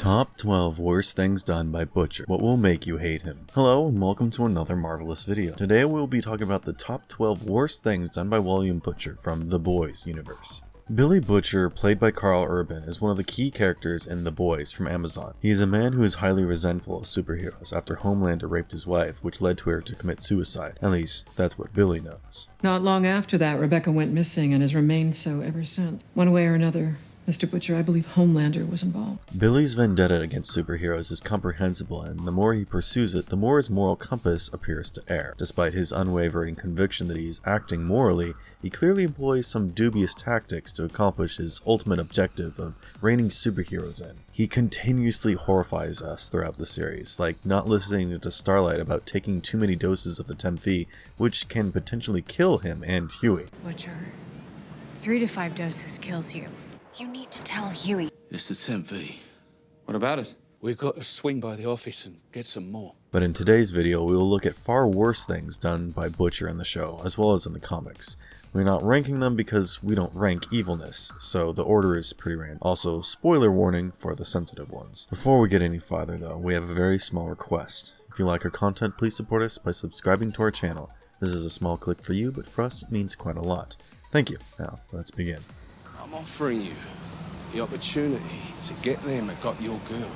Top 12 Worst Things Done by Butcher. What will make you hate him? Hello and welcome to another marvelous video. Today we'll be talking about the top 12 worst things done by William Butcher from The Boys universe. Billy Butcher, played by Karl Urban, is one of the key characters in The Boys from Amazon. He is a man who is highly resentful of superheroes after Homelander raped his wife, which led to her to commit suicide. At least, that's what Billy knows. Not long after that, Rebecca went missing and has remained so ever since. One way or another, Mr. Butcher, I believe Homelander was involved. Billy's vendetta against superheroes is comprehensible, and the more he pursues it, the more his moral compass appears to err. Despite his unwavering conviction that he is acting morally, he clearly employs some dubious tactics to accomplish his ultimate objective of reining superheroes in. He continuously horrifies us throughout the series, like not listening to Starlight about taking too many doses of the Temfi, which can potentially kill him and Hughie. Butcher, 3 to 5 doses kills you. You need to tell Hughie. It's the 10V. What about it? We've got to swing by the office and get some more. But in today's video, we will look at far worse things done by Butcher in the show, as well as in the comics. We're not ranking them because we don't rank evilness, so the order is pretty random. Also, spoiler warning for the sensitive ones. Before we get any farther though, we have a very small request. If you like our content, please support us by subscribing to our channel. This is a small click for you, but for us it means quite a lot. Thank you. Now, let's begin. I'm offering you the opportunity to get them that got your girl.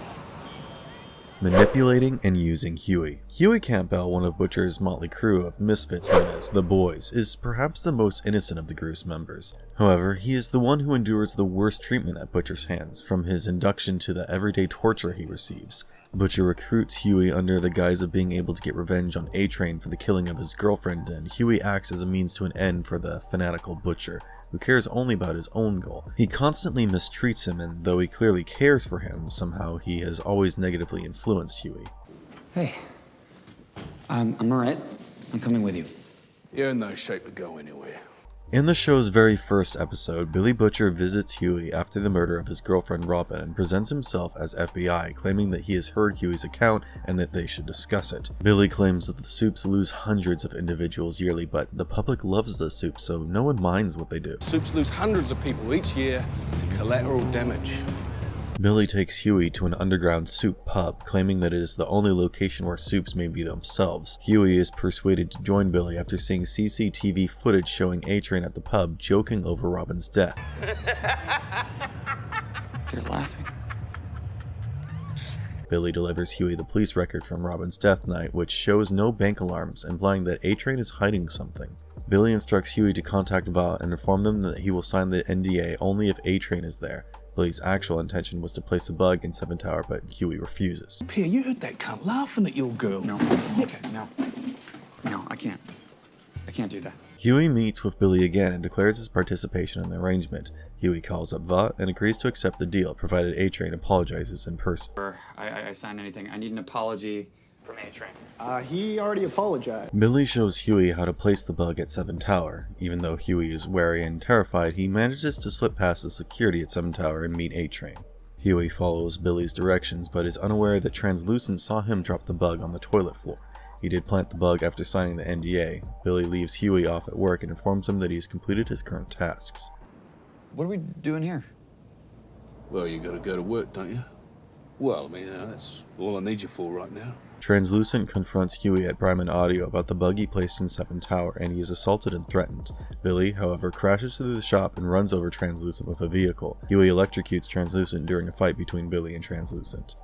Manipulating and using Hughie. Hughie Campbell, one of Butcher's motley crew of misfits known as The Boys, is perhaps the most innocent of the crew's members. However, he is the one who endures the worst treatment at Butcher's hands, from his induction to the everyday torture he receives. Butcher recruits Hughie under the guise of being able to get revenge on A-Train for the killing of his girlfriend, and Hughie acts as a means to an end for the fanatical Butcher, who cares only about his own goal. He constantly mistreats him, and though he clearly cares for him, somehow he has always negatively influenced Hughie. Hey, I'm alright. I'm coming with you. You're in no shape to go anywhere. In the show's very first episode, Billy Butcher visits Hughie after the murder of his girlfriend Robin and presents himself as FBI, claiming that he has heard Hughie's account and that they should discuss it. Billy claims that the Supes lose hundreds of individuals yearly, but the public loves the Supes, so no one minds what they do. Supes lose hundreds of people each year to collateral damage. Billy takes Hughie to an underground Supe pub, claiming that it is the only location where Supes may be themselves. Hughie is persuaded to join Billy after seeing CCTV footage showing A-Train at the pub joking over Robin's death. You're laughing. Billy delivers Hughie the police record from Robin's death night, which shows no bank alarms, implying that A-Train is hiding something. Billy instructs Hughie to contact Vought and inform them that he will sign the NDA only if A-Train is there. Billy's actual intention was to place a bug in 7 Tower, but Hughie refuses. Pierre, you heard that cunt laughing at your girl. No. Okay, no, I can't. I can't do that. Hughie meets with Billy again and declares his participation in the arrangement. Hughie calls up Vought and agrees to accept the deal, provided A-Train apologizes in person. I signed anything. I need an apology from A-Train. He already apologized. Billy shows Hughie how to place the bug at 7 Tower. Even though Hughie is wary and terrified, he manages to slip past the security at 7 Tower and meet A-Train. Hughie follows Billy's directions, but is unaware that Translucent saw him drop the bug on the toilet floor. He did plant the bug after signing the NDA. Billy leaves Hughie off at work and informs him that he has completed his current tasks. What are we doing here? Well, you gotta go to work, don't you? Well, I mean, that's all I need you for right now. Translucent confronts Hughie at Bryman Audio about the bug he placed in 7 Tower, and he is assaulted and threatened. Billy, however, crashes through the shop and runs over Translucent with a vehicle. Hughie electrocutes Translucent during a fight between Billy and Translucent.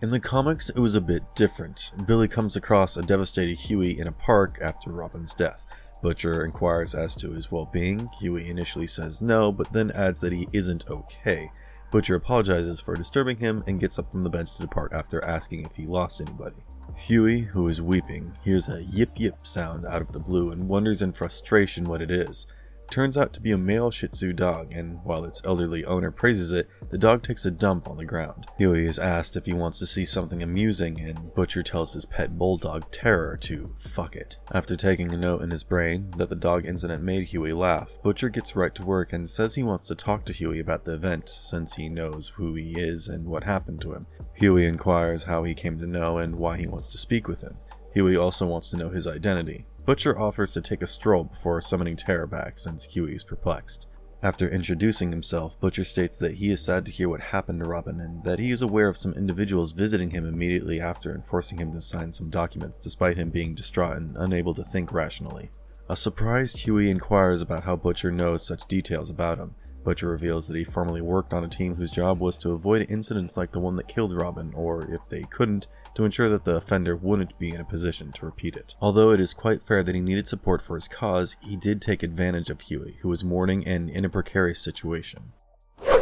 In the comics, it was a bit different. Billy comes across a devastated Hughie in a park after Robin's death. Butcher inquires as to his well-being. Hughie initially says no, but then adds that he isn't okay. Butcher apologizes for disturbing him and gets up from the bench to depart after asking if he lost anybody. Hughie, who is weeping, hears a yip-yip sound out of the blue and wonders in frustration what it is. It turns out to be a male Shih Tzu dog, and while its elderly owner praises it, the dog takes a dump on the ground. Hughie is asked if he wants to see something amusing, and Butcher tells his pet bulldog, Terror, to fuck it. After taking a note in his brain that the dog incident made Hughie laugh, Butcher gets right to work and says he wants to talk to Hughie about the event, since he knows who he is and what happened to him. Hughie inquires how he came to know and why he wants to speak with him. Hughie also wants to know his identity. Butcher offers to take a stroll before summoning Terror back, since Hughie is perplexed. After introducing himself, Butcher states that he is sad to hear what happened to Robin and that he is aware of some individuals visiting him immediately after and forcing him to sign some documents despite him being distraught and unable to think rationally. A surprised Hughie inquires about how Butcher knows such details about him. Butcher reveals that he formerly worked on a team whose job was to avoid incidents like the one that killed Robin, or if they couldn't, to ensure that the offender wouldn't be in a position to repeat it. Although it is quite fair that he needed support for his cause, he did take advantage of Hughie, who was mourning and in a precarious situation.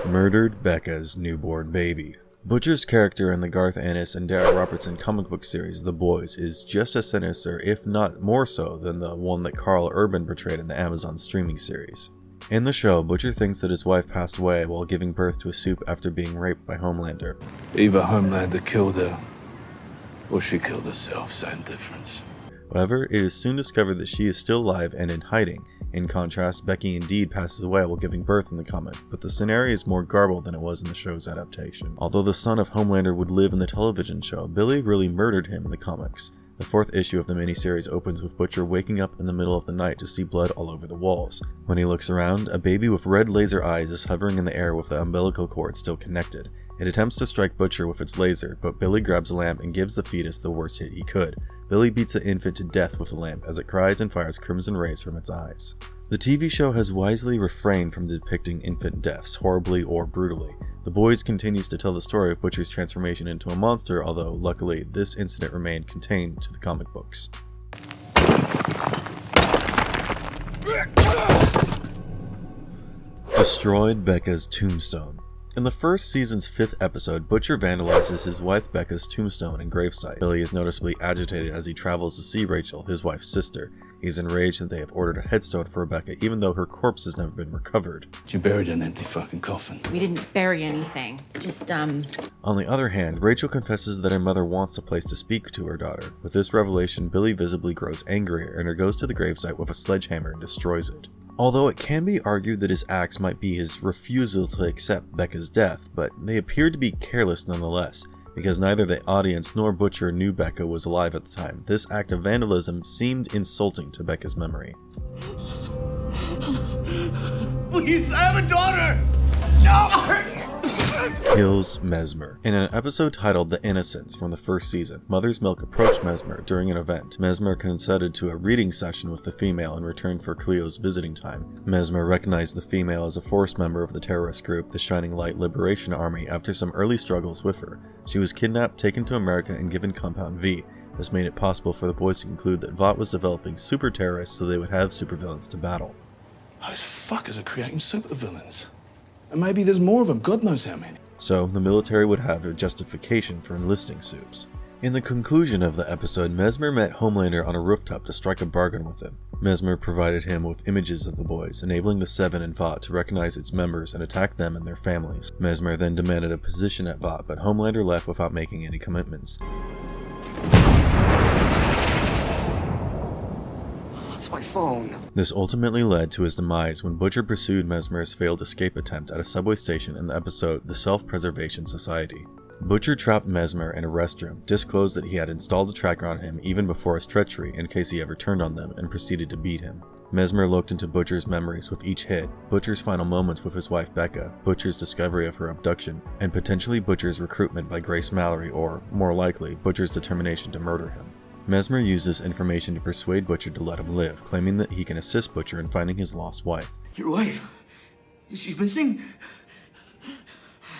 Murdered Becca's newborn baby. Butcher's character in the Garth Ennis and Derek Robertson comic book series The Boys is just as sinister, if not more so, than the one that Carl Urban portrayed in the Amazon streaming series. In the show, Butcher thinks that his wife passed away while giving birth to a soup after being raped by Homelander. Either Homelander killed her, or she killed herself, same difference. However, it is soon discovered that she is still alive and in hiding. In contrast, Becky indeed passes away while giving birth in the comic, but the scenario is more garbled than it was in the show's adaptation. Although the son of Homelander would live in the television show, Billy really murdered him in the comics. The 4th issue of the miniseries opens with Butcher waking up in the middle of the night to see blood all over the walls. When he looks around, a baby with red laser eyes is hovering in the air with the umbilical cord still connected. It attempts to strike Butcher with its laser, but Billy grabs a lamp and gives the fetus the worst hit he could. Billy beats the infant to death with the lamp as it cries and fires crimson rays from its eyes. The TV show has wisely refrained from depicting infant deaths, horribly or brutally. The Boys continues to tell the story of Butcher's transformation into a monster, although luckily this incident remained contained to the comic books. Destroyed Becca's Tombstone. In the first season's 5th episode, Butcher vandalizes his wife Becca's tombstone and gravesite. Billy is noticeably agitated as he travels to see Rachel, his wife's sister. He's enraged that they have ordered a headstone for Rebecca, even though her corpse has never been recovered. She buried an empty fucking coffin. We didn't bury anything. Just, On the other hand, Rachel confesses that her mother wants a place to speak to her daughter. With this revelation, Billy visibly grows angrier and goes to the gravesite with a sledgehammer and destroys it. Although it can be argued that his acts might be his refusal to accept Becca's death, but they appear to be careless nonetheless, because neither the audience nor Butcher knew Becca was alive at the time. This act of vandalism seemed insulting to Becca's memory. Please, I have a daughter! No! Kills Mesmer. In an episode titled The Innocents from the first season, Mother's Milk approached Mesmer during an event. Mesmer consented to a reading session with the female in return for Cleo's visiting time. Mesmer recognized the female as a forced member of the terrorist group, the Shining Light Liberation Army, after some early struggles with her. She was kidnapped, taken to America, and given Compound V. This made it possible for the boys to conclude that Vought was developing super terrorists so they would have supervillains to battle. Those fuckers are creating supervillains. And maybe there's more of them, God knows how many. So, the military would have a justification for enlisting supes. In the conclusion of the episode, Mesmer met Homelander on a rooftop to strike a bargain with him. Mesmer provided him with images of the boys, enabling the Seven and Vought to recognize its members and attack them and their families. Mesmer then demanded a position at Vought, but Homelander left without making any commitments. My phone. This ultimately led to his demise when Butcher pursued Mesmer's failed escape attempt at a subway station in the episode The Self-Preservation Society. Butcher trapped Mesmer in a restroom, disclosed that he had installed a tracker on him even before his treachery in case he ever turned on them, and proceeded to beat him. Mesmer looked into Butcher's memories with each hit, Butcher's final moments with his wife Becca, Butcher's discovery of her abduction, and potentially Butcher's recruitment by Grace Mallory, or, more likely, Butcher's determination to murder him. Mesmer used this information to persuade Butcher to let him live, claiming that he can assist Butcher in finding his lost wife. Your wife? She's missing?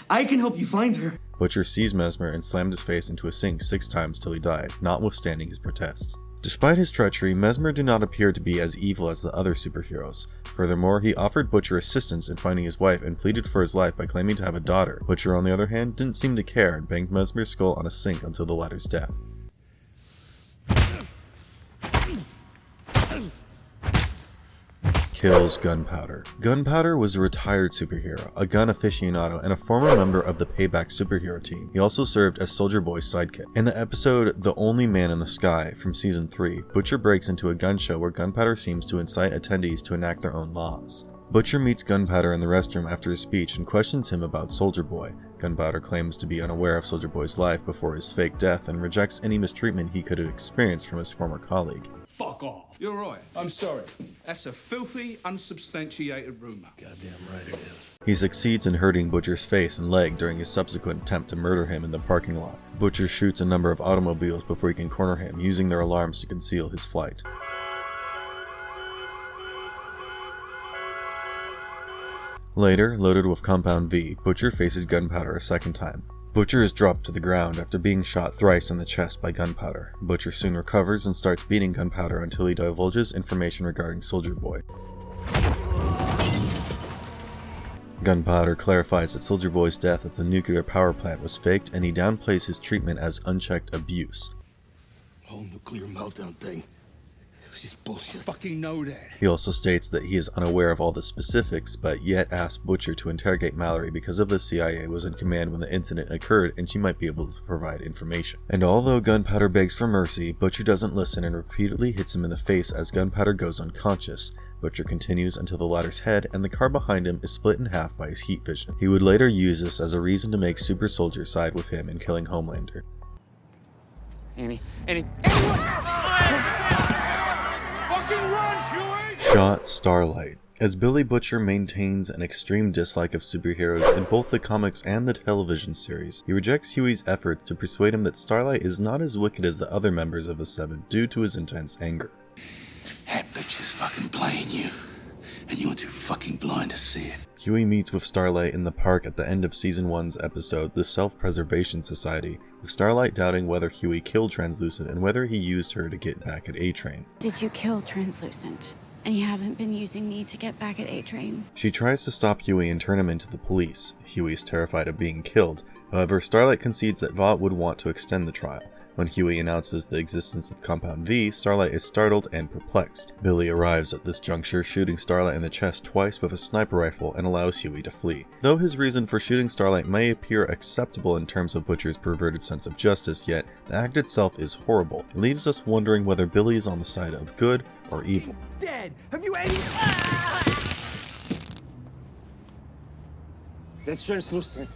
I can help you find her. Butcher seized Mesmer and slammed his face into a sink 6 times till he died, notwithstanding his protests. Despite his treachery, Mesmer did not appear to be as evil as the other superheroes. Furthermore, he offered Butcher assistance in finding his wife and pleaded for his life by claiming to have a daughter. Butcher, on the other hand, didn't seem to care and banged Mesmer's skull on a sink until the latter's death. Kills Gunpowder. Gunpowder was a retired superhero, a gun aficionado, and a former member of the Payback superhero team. He also served as Soldier Boy's sidekick. In the episode The Only Man in the Sky from Season 3, Butcher breaks into a gun show where Gunpowder seems to incite attendees to enact their own laws. Butcher meets Gunpowder in the restroom after his speech and questions him about Soldier Boy. Gunpowder claims to be unaware of Soldier Boy's life before his fake death and rejects any mistreatment he could have experienced from his former colleague. Fuck off. You're right. I'm sorry. That's a filthy, unsubstantiated rumor. Goddamn right it is. He succeeds in hurting Butcher's face and leg during his subsequent attempt to murder him in the parking lot. Butcher shoots a number of automobiles before he can corner him, using their alarms to conceal his flight. Later, loaded with Compound V, Butcher faces Gunpowder a second time. Butcher is dropped to the ground after being shot thrice in the chest by Gunpowder. Butcher soon recovers and starts beating Gunpowder until he divulges information regarding Soldier Boy. Gunpowder clarifies that Soldier Boy's death at the nuclear power plant was faked, and he downplays his treatment as unchecked abuse. Whole nuclear meltdown thing. It was just bullshit. Fucking know that. He also states that he is unaware of all the specifics, but yet asks Butcher to interrogate Mallory because of the CIA was in command when the incident occurred and she might be able to provide information. And although Gunpowder begs for mercy, Butcher doesn't listen and repeatedly hits him in the face as Gunpowder goes unconscious. Butcher continues until the latter's head and the car behind him is split in half by his heat vision. He would later use this as a reason to make Super Soldier side with him in killing Homelander. Annie. Fucking run, Hughie! Shot Starlight. As Billy Butcher maintains an extreme dislike of superheroes in both the comics and the television series, he rejects Hughie's efforts to persuade him that Starlight is not as wicked as the other members of the Seven due to his intense anger. That bitch is fucking playing you, and you're too fucking blind to see it. Hughie meets with Starlight in the park at the end of Season 1's episode, The Self-Preservation Society, with Starlight doubting whether Hughie killed Translucent and whether he used her to get back at A-Train. Did you kill Translucent? And you haven't been using me to get back at A-Train? She tries to stop Hughie and turn him into the police. Hughie is terrified of being killed. However, Starlight concedes that Vought would want to extend the trial. When Hughie announces the existence of Compound V, Starlight is startled and perplexed. Billy arrives at this juncture, shooting Starlight in the chest twice with a sniper rifle and allows Hughie to flee. Though his reason for shooting Starlight may appear acceptable in terms of Butcher's perverted sense of justice, yet the act itself is horrible. It leaves us wondering whether Billy is on the side of good or evil. Dead. Have you any? That's Translucent.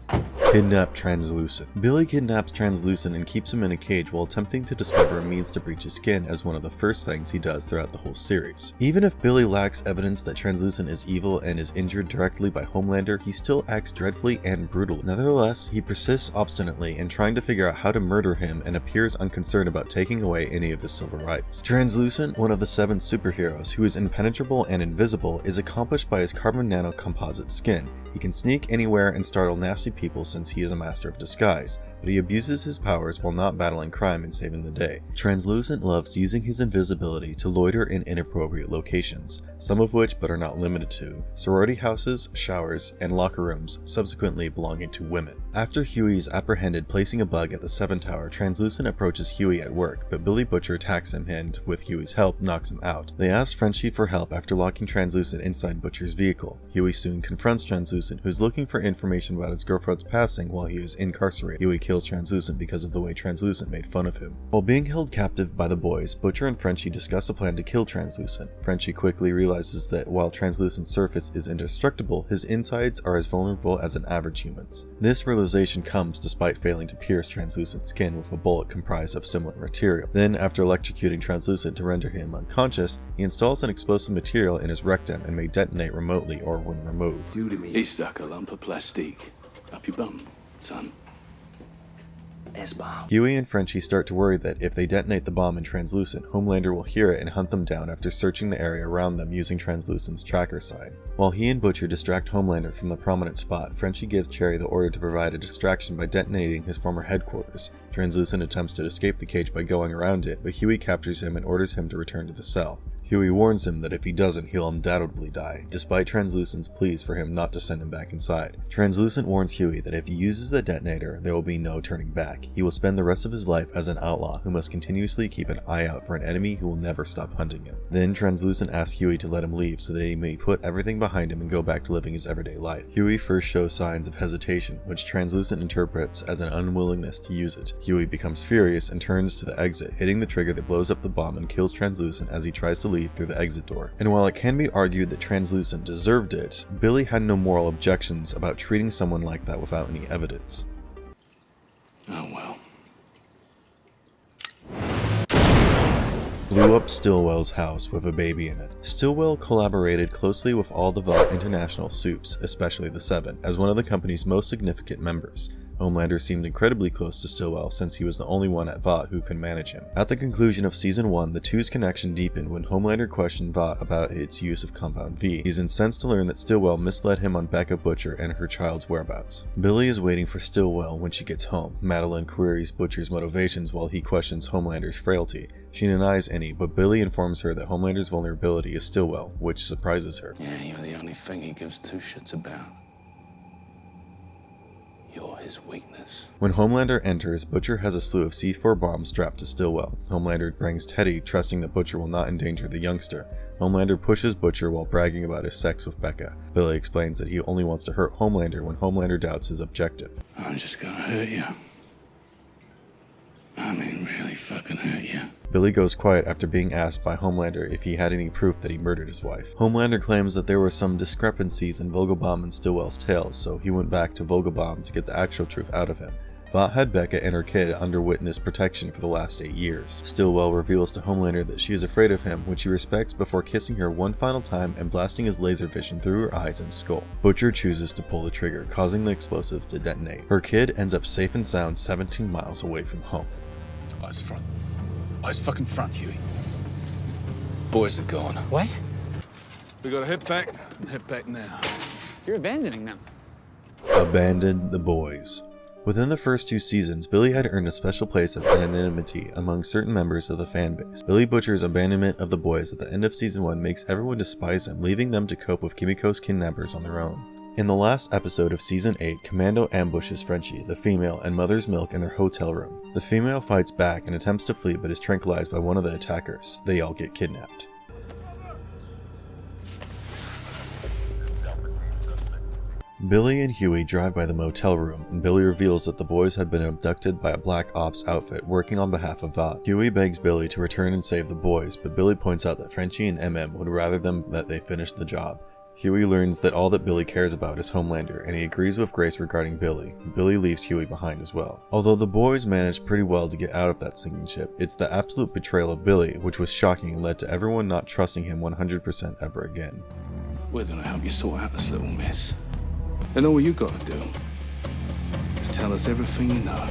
Kidnap Translucent. Billy kidnaps Translucent and keeps him in a cage while attempting to discover a means to breach his skin as one of the first things he does throughout the whole series. Even if Billy lacks evidence that Translucent is evil and is injured directly by Homelander, he still acts dreadfully and brutally. Nevertheless, he persists obstinately in trying to figure out how to murder him and appears unconcerned about taking away any of his civil rights. Translucent, one of the 7 superheroes who is impenetrable and invisible, is accomplished by his carbon nanocomposite skin. He can sneak anywhere and startle nasty people since he is a master of disguise, but he abuses his powers while not battling crime and saving the day. Translucent loves using his invisibility to loiter in inappropriate locations, some of which, but are not limited to, sorority houses, showers, and locker rooms subsequently belonging to women. After Hughie is apprehended placing a bug at the 7 Tower, Translucent approaches Hughie at work, but Billy Butcher attacks him and, with Hughie's help, knocks him out. They ask Frenchie for help after locking Translucent inside Butcher's vehicle. Hughie soon confronts Translucent, who is looking for information about his girlfriend's passing while he is incarcerated. Hughie kills Translucent because of the way Translucent made fun of him. While being held captive by the boys, Butcher and Frenchie discuss a plan to kill Translucent. Frenchie quickly realizes that while Translucent's surface is indestructible, his insides are as vulnerable as an average human's. This realization comes despite failing to pierce Translucent's skin with a bullet comprised of similar material. Then, after electrocuting Translucent to render him unconscious, he installs an explosive material in his rectum and may detonate remotely or when removed. Do to me. He stuck a lump of plastic up your bum, son. S-bomb. Hughie and Frenchie start to worry that if they detonate the bomb in Translucent, Homelander will hear it and hunt them down after searching the area around them using Translucent's tracker sign. While he and Butcher distract Homelander from the prominent spot, Frenchie gives Cherry the order to provide a distraction by detonating his former headquarters. Translucent attempts to escape the cage by going around it, but Hughie captures him and orders him to return to the cell. Hughie warns him that if he doesn't, he'll undoubtedly die, despite Translucent's pleas for him not to send him back inside. Translucent warns Hughie that if he uses the detonator, there will be no turning back. He will spend the rest of his life as an outlaw who must continuously keep an eye out for an enemy who will never stop hunting him. Then Translucent asks Hughie to let him leave so that he may put everything behind him and go back to living his everyday life. Hughie first shows signs of hesitation, which Translucent interprets as an unwillingness to use it. Hughie becomes furious and turns to the exit, hitting the trigger that blows up the bomb and kills Translucent as he tries to leave through the exit door. And while it can be argued that Translucent deserved it, Billy had no moral objections about treating someone like that without any evidence. Oh well. blew up Stillwell's house with a baby in it. Stillwell collaborated closely with all the Vought International soups, especially the Seven, as one of the company's most significant members. Homelander seemed incredibly close to Stillwell since he was the only one at Vought who could manage him. At the conclusion of Season 1, the two's connection deepened when Homelander questioned Vought about its use of Compound V. He's incensed to learn that Stillwell misled him on Becca Butcher and her child's whereabouts. Billy is waiting for Stillwell when she gets home. Madeline queries Butcher's motivations while he questions Homelander's frailty. She denies any, but Billy informs her that Homelander's vulnerability is Stillwell, which surprises her. Yeah, you're the only thing he gives two shits about. You're his weakness. When Homelander enters, Butcher has a slew of C4 bombs strapped to Stillwell. Homelander brings Teddy, trusting that Butcher will not endanger the youngster. Homelander pushes Butcher while bragging about his sex with Becca. Billy explains that he only wants to hurt Homelander when Homelander doubts his objective. I'm just gonna hurt you. I mean, really fucking hurt you. Billy goes quiet after being asked by Homelander if he had any proof that he murdered his wife. Homelander claims that there were some discrepancies in Vogelbaum and Stillwell's tales, so he went back to Vogelbaum to get the actual truth out of him. Vought had Becca and her kid under witness protection for the last 8 years. Stillwell reveals to Homelander that she is afraid of him, which he respects before kissing her one final time and blasting his laser vision through her eyes and skull. Butcher chooses to pull the trigger, causing the explosives to detonate. Her kid ends up safe and sound 17 miles away from home. Eyes front. Eyes fucking front, Hughie. Boys are gone. What? We gotta head back now. You're abandoning them. Abandoned the boys. Within the first 2 seasons, Billy had earned a special place of anonymity among certain members of the fanbase. Billy Butcher's abandonment of the boys at the end of Season 1 makes everyone despise him, leaving them to cope with Kimiko's kidnappers on their own. In the last episode of Season 8, Commando ambushes Frenchie, the female, and Mother's Milk in their hotel room. The female fights back and attempts to flee but is tranquilized by one of the attackers. They all get kidnapped. Billy and Hughie drive by the motel room, and Billy reveals that the boys had been abducted by a Black Ops outfit working on behalf of Vought. Hughie begs Billy to return and save the boys, but Billy points out that Frenchie and MM would rather that they finish the job. Hughie learns that all that Billy cares about is Homelander, and he agrees with Grace regarding Billy. Billy leaves Hughie behind as well. Although the boys managed pretty well to get out of that sinking ship, it's the absolute betrayal of Billy, which was shocking and led to everyone not trusting him 100% ever again. We're gonna help you sort out this little mess. And all you gotta do is tell us everything you know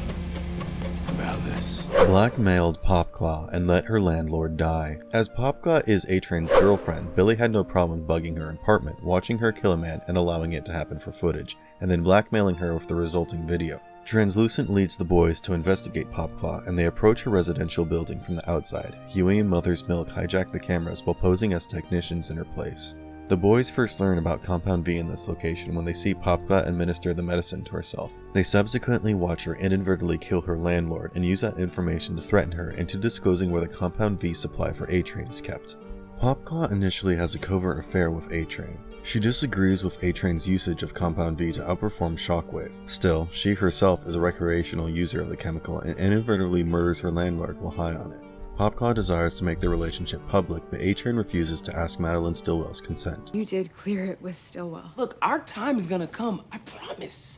about this. Blackmailed Popclaw and let her landlord die. As Popclaw is A-Train's girlfriend, Billy had no problem bugging her apartment, watching her kill a man and allowing it to happen for footage, and then blackmailing her with the resulting video. Translucent leads the boys to investigate Popclaw, and they approach her residential building from the outside. Hughie and Mother's Milk hijack the cameras while posing as technicians in her place. The boys first learn about Compound V in this location when they see Popclaw administer the medicine to herself. They subsequently watch her inadvertently kill her landlord and use that information to threaten her into disclosing where the Compound V supply for A-Train is kept. Popclaw initially has a covert affair with A-Train. She disagrees with A-Train's usage of Compound V to outperform Shockwave. Still, she herself is a recreational user of the chemical and inadvertently murders her landlord while high on it. Popclaw desires to make their relationship public, but A-Train refuses to ask Madeline Stillwell's consent. You did clear it with Stillwell. Look, our time is gonna come, I promise.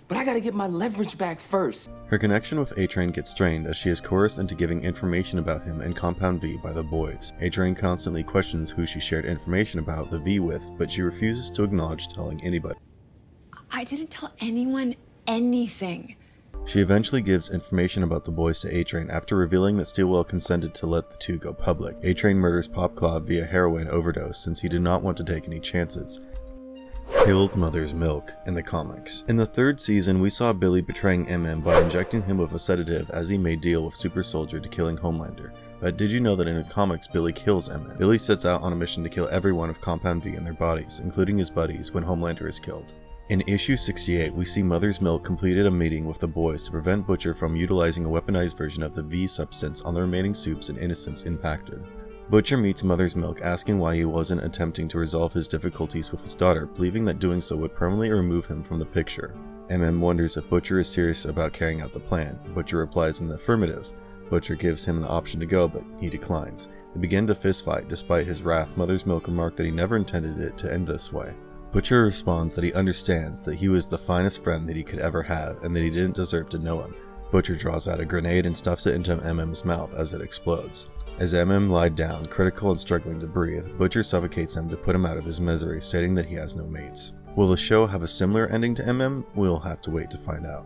But I gotta get my leverage back first. Her connection with A-Train gets strained as she is coerced into giving information about him and Compound V by the boys. A-Train constantly questions who she shared information about the V with, but she refuses to acknowledge telling anybody. I didn't tell anyone anything. She eventually gives information about the boys to A-Train after revealing that Stillwell consented to let the two go public. A-Train murders Popclaw via heroin overdose since he did not want to take any chances. Killed Mother's Milk in the comics. In the 3rd season, we saw Billy betraying MM by injecting him with a sedative as he made deal with Super Soldier to killing Homelander. But did you know that in the comics, Billy kills MM? Billy sets out on a mission to kill everyone of Compound V in their bodies, including his buddies, when Homelander is killed. In issue 68, we see Mother's Milk completed a meeting with the boys to prevent Butcher from utilizing a weaponized version of the V substance on the remaining soups and innocents impacted. Butcher meets Mother's Milk, asking why he wasn't attempting to resolve his difficulties with his daughter, believing that doing so would permanently remove him from the picture. MM wonders if Butcher is serious about carrying out the plan. Butcher replies in the affirmative. Butcher gives him the option to go, but he declines. They begin to fistfight. Despite his wrath, Mother's Milk remarked that he never intended it to end this way. Butcher responds that he understands that he was the finest friend that he could ever have and that he didn't deserve to know him. Butcher draws out a grenade and stuffs it into MM's mouth as it explodes. As lied down, critical and struggling to breathe, Butcher suffocates him to put him out of his misery, stating that he has no mates. Will the show have a similar ending to We'll have to wait to find out.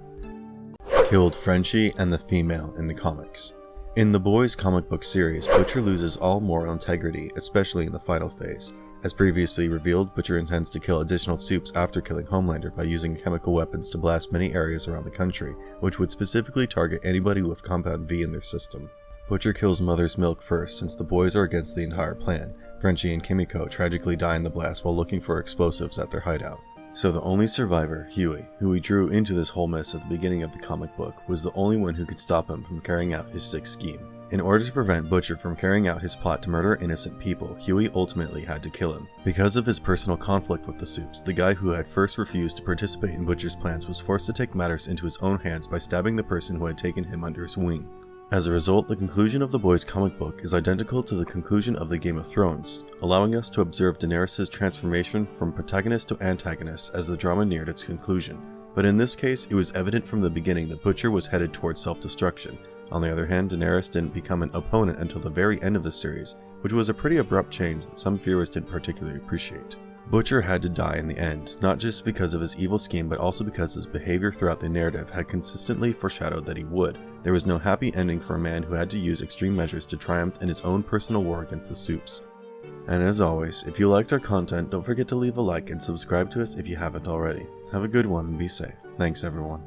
Killed Frenchie and the female in the comics. In the Boys comic book series, Butcher loses all moral integrity, especially in the final phase. As previously revealed, Butcher intends to kill additional Supes after killing Homelander by using chemical weapons to blast many areas around the country, which would specifically target anybody with Compound V in their system. Butcher kills Mother's Milk first, since the boys are against the entire plan. Frenchie and Kimiko tragically die in the blast while looking for explosives at their hideout. So the only survivor, Hughie, who he drew into this whole mess at the beginning of the comic book, was the only one who could stop him from carrying out his sick scheme. In order to prevent Butcher from carrying out his plot to murder innocent people, Hughie ultimately had to kill him. Because of his personal conflict with the Supes, the guy who had first refused to participate in Butcher's plans was forced to take matters into his own hands by stabbing the person who had taken him under his wing. As a result, the conclusion of the Boys comic book is identical to the conclusion of the Game of Thrones, allowing us to observe Daenerys' transformation from protagonist to antagonist as the drama neared its conclusion. But in this case, it was evident from the beginning that Butcher was headed towards self-destruction. On the other hand, Daenerys didn't become an opponent until the very end of the series, which was a pretty abrupt change that some viewers didn't particularly appreciate. Butcher had to die in the end, not just because of his evil scheme but also because his behavior throughout the narrative had consistently foreshadowed that he would. There was no happy ending for a man who had to use extreme measures to triumph in his own personal war against the Supes. And as always, if you liked our content, don't forget to leave a like and subscribe to us if you haven't already. Have a good one and be safe. Thanks everyone.